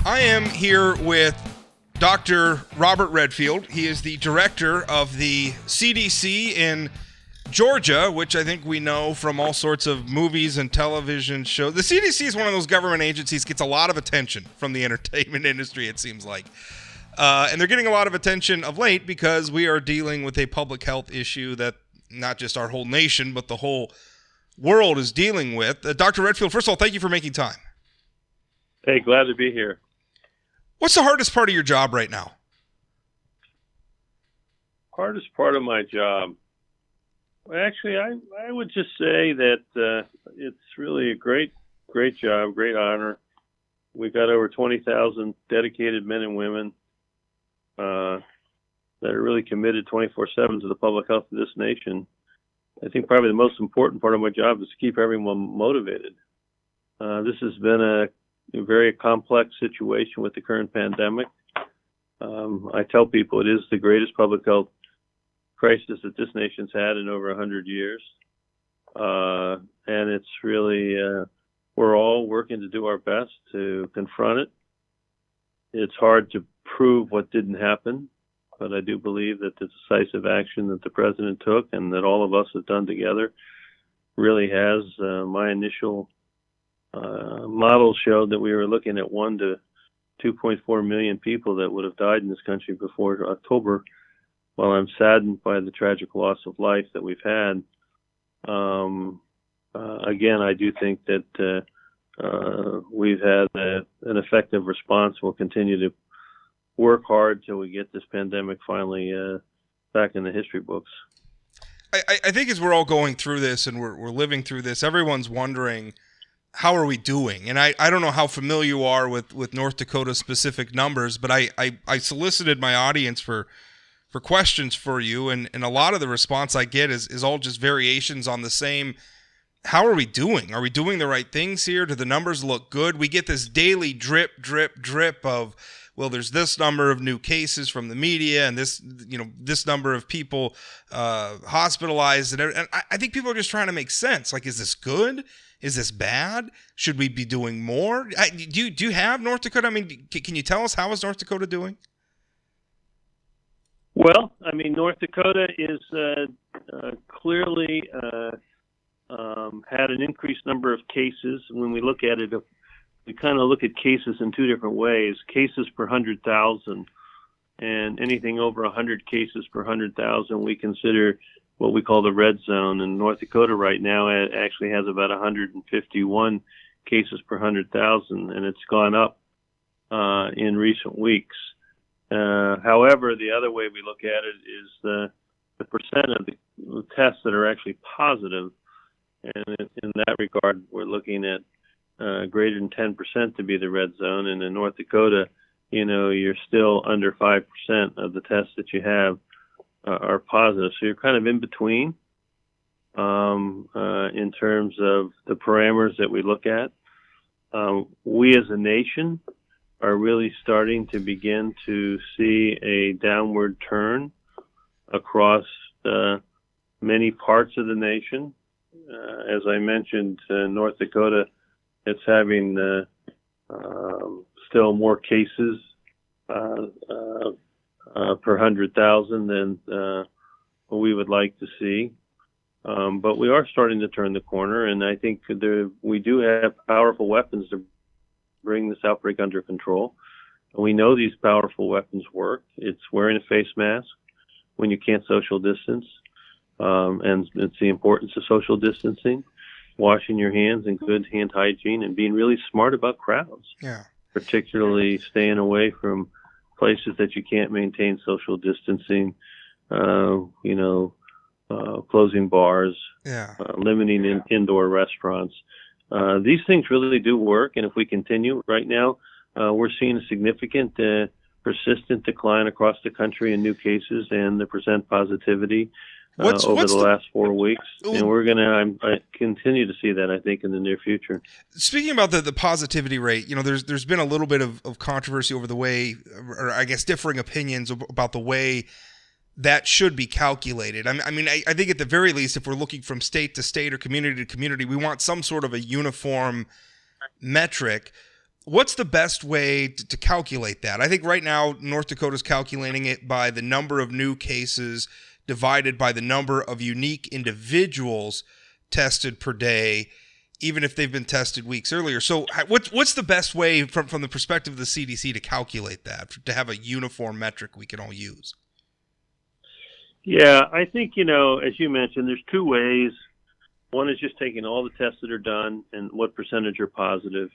I am here with Dr. Robert Redfield. He is the director of the CDC in Georgia, which I think we know from all sorts of movies and television shows. The CDC is one of those government agencies that gets a lot of attention from the entertainment industry, it seems like. And they're getting a lot of attention of late because we are dealing with a public health issue that not just our whole nation, but the whole world is dealing with. Dr. Redfield, first of all, thank you for making time. Hey, glad to be here. What's the hardest part of your job right now? Hardest part of my job? Well, actually, I would just say that it's really a great job, great honor. We've got over 20,000 dedicated men and women that are really committed 24/7 to the public health of this nation. I think probably the most important part of my job is to keep everyone motivated. This has been a very complex situation with the current pandemic. I tell people it is the greatest public health crisis that this nation's had in over 100 years. And it's really, we're all working to do our best to confront it. It's hard to prove what didn't happen, but I do believe that the decisive action that the president took and that all of us have done together really has. My initial model showed that we were looking at 1 to 2.4 million people that would have died in this country before October. While I'm saddened by the tragic loss of life that we've had, again, I do think that we've had an effective response. We'll continue to work hard till we get this pandemic finally back in the history books. I think as we're all going through this and we're living through this, everyone's wondering, how are we doing? And I don't know how familiar you are with North Dakota specific numbers, but I solicited my audience for questions for you, and a lot of the response I get is all just variations on the same. How are we doing? Are we doing the right things here? Do the numbers look good? We get this daily drip of, well, there's this number of new cases from the media and this number of people hospitalized. And I think people are just trying to make sense. Like, is this good? Is this bad? Should we be doing more? Do you have North Dakota? I mean, can you tell us how is North Dakota doing? Well, I mean, North Dakota is clearly had an increased number of cases. When we look at it, we kind of look at cases in two different ways. Cases per 100,000, and anything over 100 cases per 100,000 we consider what we call the red zone. And North Dakota right now actually has about 151 cases per 100,000, and it's gone up in recent weeks. However, the other way we look at it is the percent of the tests that are actually positive. And in that regard, we're looking at greater than 10% to be the red zone. And in North Dakota, you're still under 5% of the tests that you have are positive. So you're kind of in between in terms of the parameters that we look at. We as a nation are really starting to begin to see a downward turn across many parts of the nation. As I mentioned, North Dakota, it's having still more cases per 100,000 than what we would like to see. But we are starting to turn the corner, and I think we do have powerful weapons to bring this outbreak under control. And we know these powerful weapons work. It's wearing a face mask when you can't social distance, and it's the importance of social distancing, washing your hands and good hand hygiene, and being really smart about crowds. Yeah. Particularly staying away from places that you can't maintain social distancing, closing bars, limiting indoor restaurants. These things really do work, and if we continue right now, we're seeing a significant persistent decline across the country in new cases and the percent positivity over the last 4 weeks. And we're going to continue to see that, I think, in the near future. Speaking about the positivity rate, there's been a little bit of controversy over the way, or I guess differing opinions about the way that should be calculated. I mean, I think at the very least, if we're looking from state to state or community to community, we want some sort of a uniform metric. what's the best way to calculate that? I think right now North Dakota's calculating it by the number of new cases divided by the number of unique individuals tested per day, even if they've been tested weeks earlier. So what's the best way from the perspective of the CDC to calculate that, to have a uniform metric we can all use? Yeah, I think, as you mentioned, there's two ways. One is just taking all the tests that are done and what percentage are positive.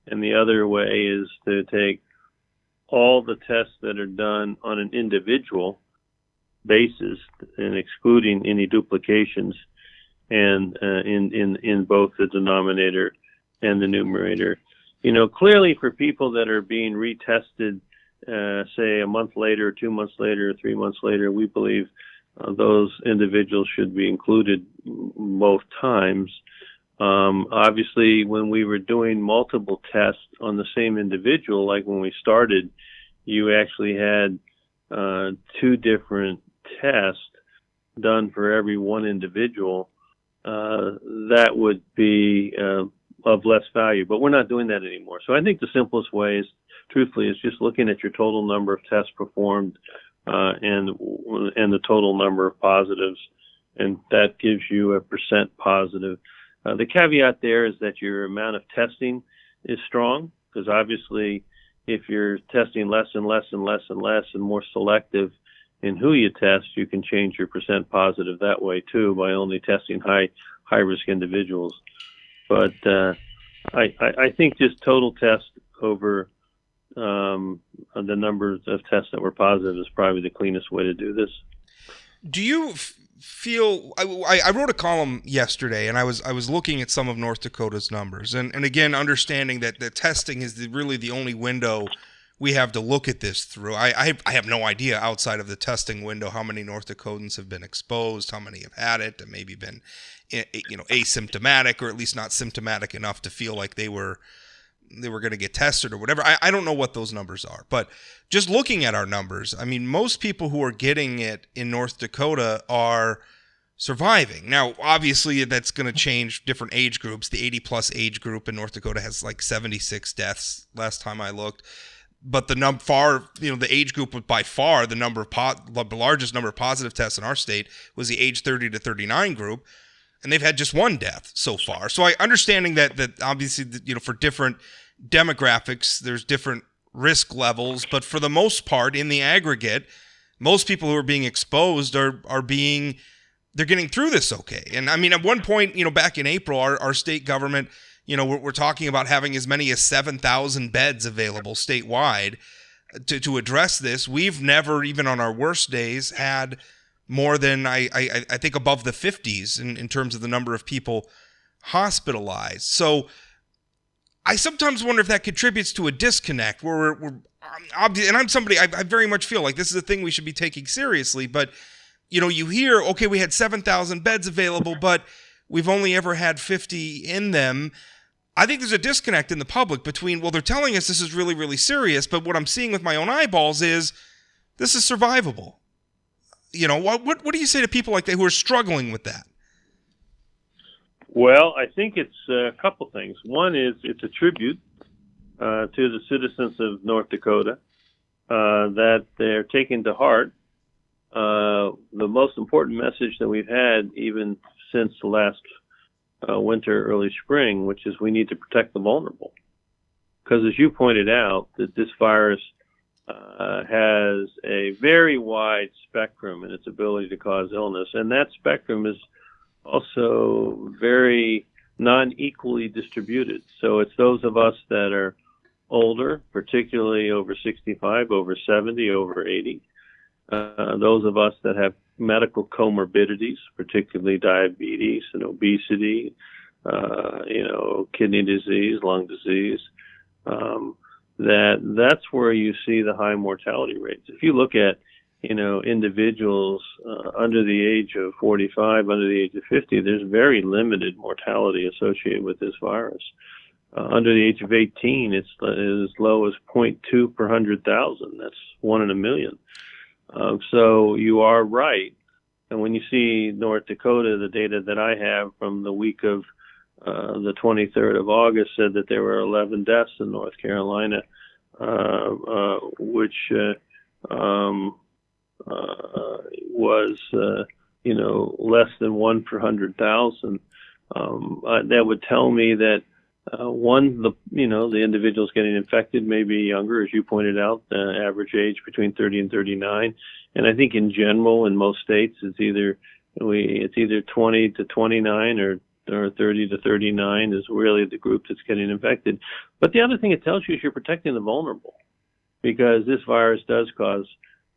And the other way is to take all the tests that are done on an individual basis and excluding any duplications, and in both the denominator and the numerator. Clearly for people that are being retested, say a month later, 2 months later, 3 months later, we believe those individuals should be included both times. Obviously, when we were doing multiple tests on the same individual, like when we started, you actually had 2 different tests done for every one individual. That would be of less value, but we're not doing that anymore. So I think the simplest way is, truthfully, is just looking at your total number of tests performed and the total number of positives, and that gives you a % positive. The caveat there is that your amount of testing is strong, because obviously if you're testing less and less and less and less and more selective in who you test, you can change your % positive that way too, by only testing high risk individuals. But I think just total test over the numbers of tests that were positive is probably the cleanest way to do this. Do you feel, I wrote a column yesterday, and I was looking at some of North Dakota's numbers, and again, understanding that the testing is really the only window we have to look at this through. I have no idea outside of the testing window how many North Dakotans have been exposed, how many have had it, and maybe been asymptomatic, or at least not symptomatic enough to feel like they were going to get tested or whatever. I don't know what those numbers are, but just looking at our numbers, I mean, most people who are getting it in North Dakota are surviving. Now, obviously, that's going to change different age groups. The 80-plus age group in North Dakota has like 76 deaths last time I looked. But the age group with by far the largest number of positive tests in our state was the age 30 to 39 group, and they've had just 1 death so far. So understanding that obviously, for different demographics, there's different risk levels, but for the most part, in the aggregate, most people who are being exposed they're getting through this okay. And I mean, at one point, back in April, our state government, we're talking about having as many as 7,000 beds available statewide to address this. We've never, even on our worst days, had more than, I think, above the 50s in terms of the number of people hospitalized. So I sometimes wonder if that contributes to a disconnect where we're and I'm somebody, I very much feel like this is a thing we should be taking seriously, but you hear, okay, we had 7,000 beds available, but we've only ever had 50 in them. I think there's a disconnect in the public between, well, they're telling us this is really, really serious, but what I'm seeing with my own eyeballs is this is survivable. What do you say to people like that who are struggling with that? Well, I think it's a couple things. One is it's a tribute to the citizens of North Dakota that they're taking to heart the most important message that we've had even since the last winter, early spring, which is we need to protect the vulnerable. Because as you pointed out, that this virus has a very wide spectrum in its ability to cause illness, and that spectrum is also very non-equally distributed. So it's those of us that are older, particularly over 65, over 70, over 80, those of us that have medical co-morbidities, particularly diabetes and obesity, kidney disease, lung disease, that's where you see the high mortality rates. If you look at, individuals under the age of 45, under the age of 50, there's very limited mortality associated with this virus. Under the age of 18, it's as low as 0.2 per 100,000. That's 1 in a million. So you are right. And when you see North Dakota, the data that I have from the week of the 23rd of August said that there were 11 deaths in North Carolina, which was less than 1 per 100,000. That would tell me that the individuals getting infected may be younger, as you pointed out, average age between 30 and 39, and I think in general in most states it's either 20 to 29 or 30 to 39 is really the group that's getting infected. But the other thing it tells you is you're protecting the vulnerable, because this virus does cause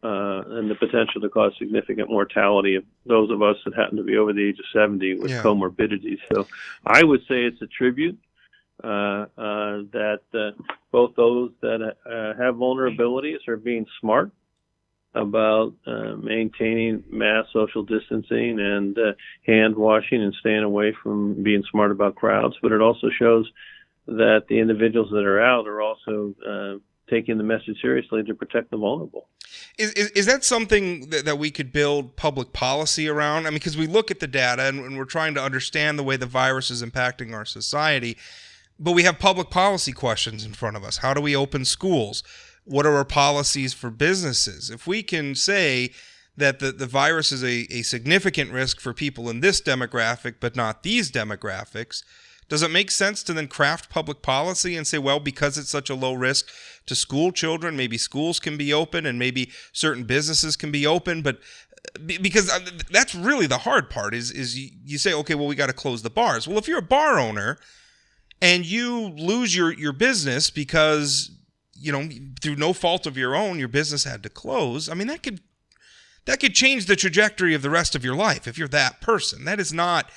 and the potential to cause significant mortality of those of us that happen to be over the age of 70 with comorbidities. So I would say it's a tribute that both those that have vulnerabilities are being smart about maintaining mass social distancing and hand washing and staying away from being smart about crowds. But it also shows that the individuals that are out are also taking the message seriously to protect the vulnerable. Is that something that we could build public policy around? I mean, because we look at the data and we're trying to understand the way the virus is impacting our society, but we have public policy questions in front of us. How do we open schools? What are our policies for businesses? If we can say that the virus is a significant risk for people in this demographic, but not these demographics, does it make sense to then craft public policy and say, well, because it's such a low risk to school children, maybe schools can be open and maybe certain businesses can be open? But because that's really the hard part is you say, okay, well, we got to close the bars. Well, if you're a bar owner and you lose your business because, through no fault of your own, your business had to close, I mean, that could change the trajectory of the rest of your life if you're that person. That is not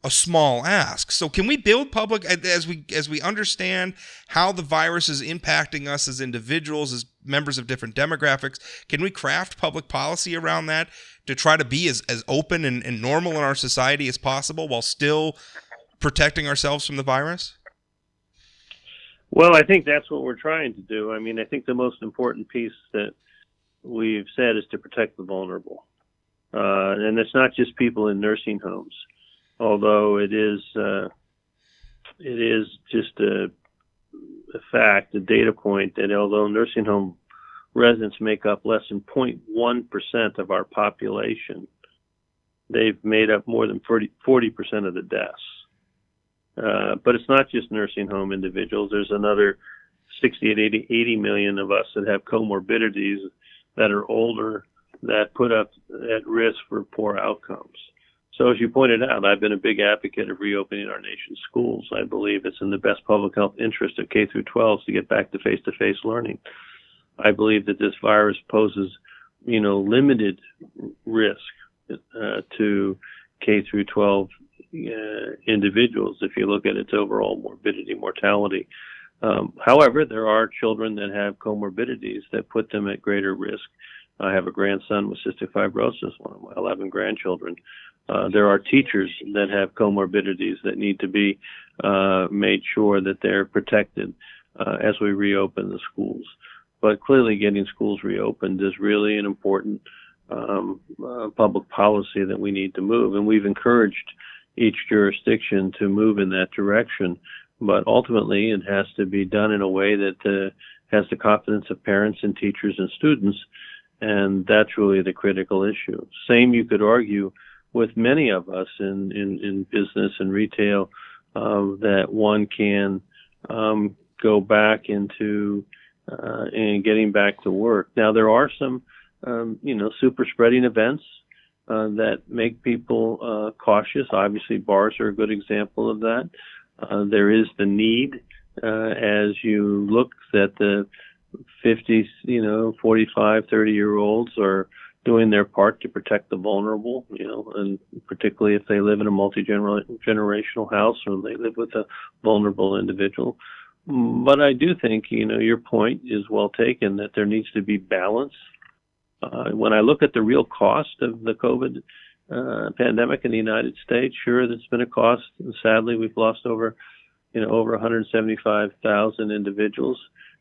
a small ask. So can we build public, as we understand how the virus is impacting us as individuals, as members of different demographics, can we craft public policy around that to try to be as open and normal in our society as possible while still protecting ourselves from the virus? Well, I think that's what we're trying to do. I mean, I think the most important piece that we've said is to protect the vulnerable. And it's not just people in nursing homes, although it is just a fact, a data point, that although nursing home residents make up less than 0.1% of our population, they've made up more than 40% of the deaths. But it's not just nursing home individuals. There's another 60 to 80 million of us that have comorbidities that are older, that put us at risk for poor outcomes. So as you pointed out, I've been a big advocate of reopening our nation's schools. I believe it's in the best public health interest of K through 12 to get back to face-to-face learning. I believe that this virus poses, limited risk to K through 12 individuals if you look at its overall morbidity, mortality. However, there are children that have comorbidities that put them at greater risk. I have a grandson with cystic fibrosis, one of my 11 grandchildren. There are teachers that have comorbidities that need to be made sure that they're protected as we reopen the schools. But clearly getting schools reopened is really an important public policy that we need to move. And we've encouraged each jurisdiction to move in that direction. But ultimately, it has to be done in a way that has the confidence of parents and teachers and students. And that's really the critical issue. Same, you could argue, with many of us in business and retail, that one can go back into and getting back to work. Now, there are some, super spreading events that make people cautious. Obviously, bars are a good example of that. There is the need, as you look, that the 50s, 45, 30-year-olds are doing their part to protect the vulnerable, and particularly if they live in a multi-generational house or they live with a vulnerable individual. But I do think, your point is well taken, that there needs to be balance. When I look at the real cost of the COVID pandemic in the United States, sure, there's been a cost. And sadly, we've lost over 175,000 individuals.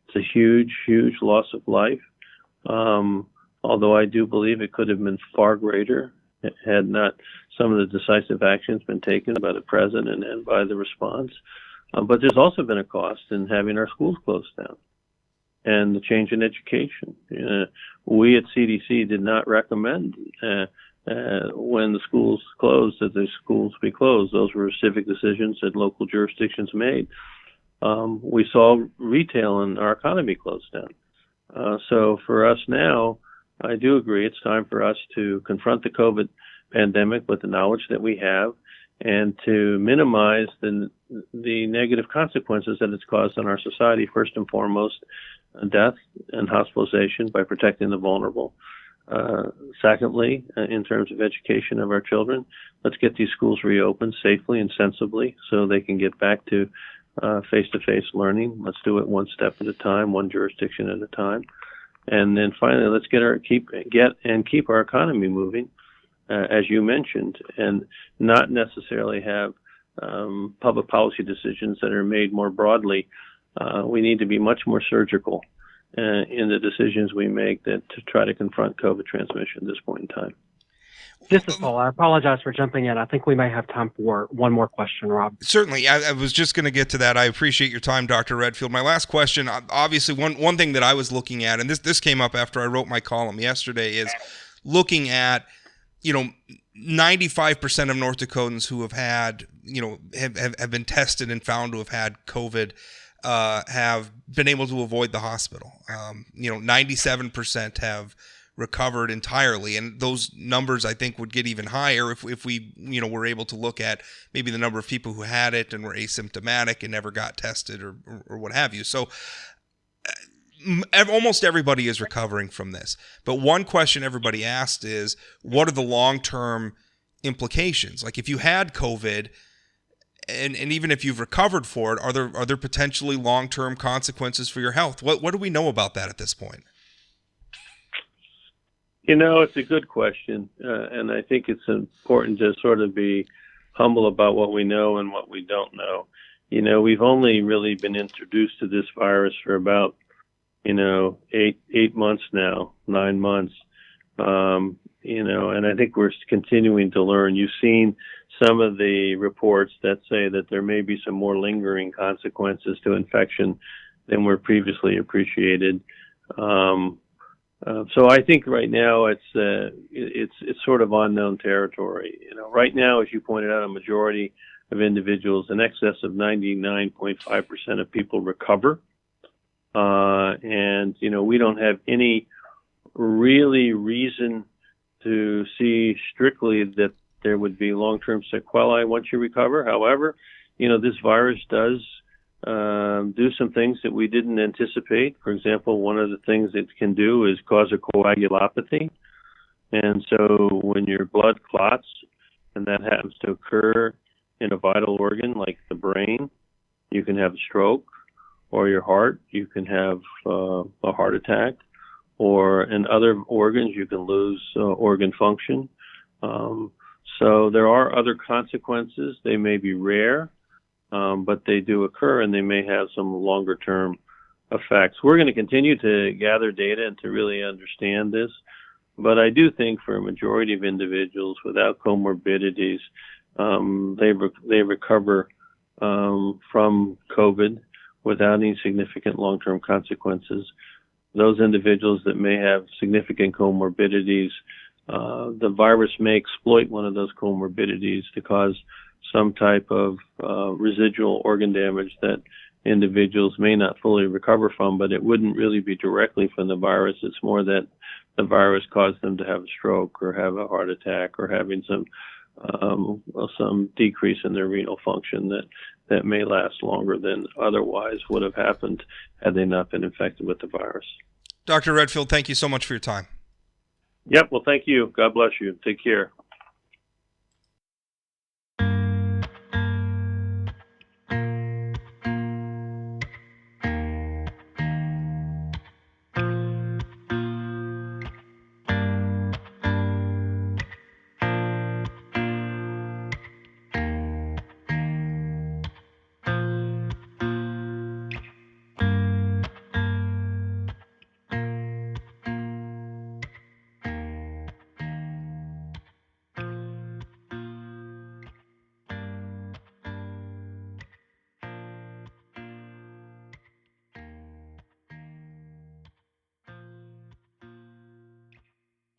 It's a huge, huge loss of life. Although I do believe it could have been far greater had not some of the decisive actions been taken by the president and by the response. But there's also been a cost in having our schools closed down and the change in education. We at CDC did not recommend when the schools closed that the schools be closed. Those were civic decisions that local jurisdictions made. We saw retail and our economy closed down. So for us now, I do agree it's time for us to confront the COVID pandemic with the knowledge that we have and to minimize the negative consequences that it's caused on our society, first and foremost, death and hospitalization by protecting the vulnerable. Secondly, in terms of education of our children, let's get these schools reopened safely and sensibly so they can get back to face-to-face learning. Let's do it one step at a time, one jurisdiction at a time. And then finally, let's keep our economy moving, as you mentioned, and not necessarily have public policy decisions that are made more broadly. We need to be much more surgical in the decisions we make to try to confront COVID transmission at this point in time. This is Paul. I apologize for jumping in. I think we may have time for one more question, Rob. Certainly. I was just going to get to that. I appreciate your time, Dr. Redfield. My last question, obviously, one thing that I was looking at, and this came up after I wrote my column yesterday, is looking at, 95% of North Dakotans who have had, have been tested and found to have had COVID have been able to avoid the hospital. 97% have recovered entirely, and those numbers I think would get even higher if we were able to look at maybe the number of people who had it and were asymptomatic and never got tested or what have you. So almost everybody is recovering from this, but one question everybody asked is, what are the long-term implications? Like, if you had COVID and even if you've recovered for it, are there potentially long-term consequences for your health? What do we know about that at this point? It's a good question, and I think it's important to sort of be humble about what we know and what we don't know. We've only really been introduced to this virus for about, 8 months now, 9 months, and I think we're continuing to learn. You've seen some of the reports that say that there may be some more lingering consequences to infection than were previously appreciated. So I think right now it's sort of unknown territory. Right now, as you pointed out, a majority of individuals, in excess of 99.5% of people recover. And we don't have any really reason to see strictly that there would be long-term sequelae once you recover. However, this virus does do some things that we didn't anticipate. For example, one of the things it can do is cause a coagulopathy. And so when your blood clots, and that happens to occur in a vital organ like the brain, you can have a stroke, or your heart, you can have a heart attack, or in other organs, you can lose organ function. So there are other consequences. They may be rare, but they do occur, and they may have some longer-term effects. We're going to continue to gather data and to really understand this, but I do think for a majority of individuals without comorbidities, they recover from COVID without any significant long-term consequences. Those individuals that may have significant comorbidities, the virus may exploit one of those comorbidities to cause some type of residual organ damage that individuals may not fully recover from, but it wouldn't really be directly from the virus. It's more that the virus caused them to have a stroke or have a heart attack or having some decrease in their renal function that may last longer than otherwise would have happened had they not been infected with the virus. Dr. Redfield, thank you so much for your time. Yep. Well, thank you. God bless you. Take care.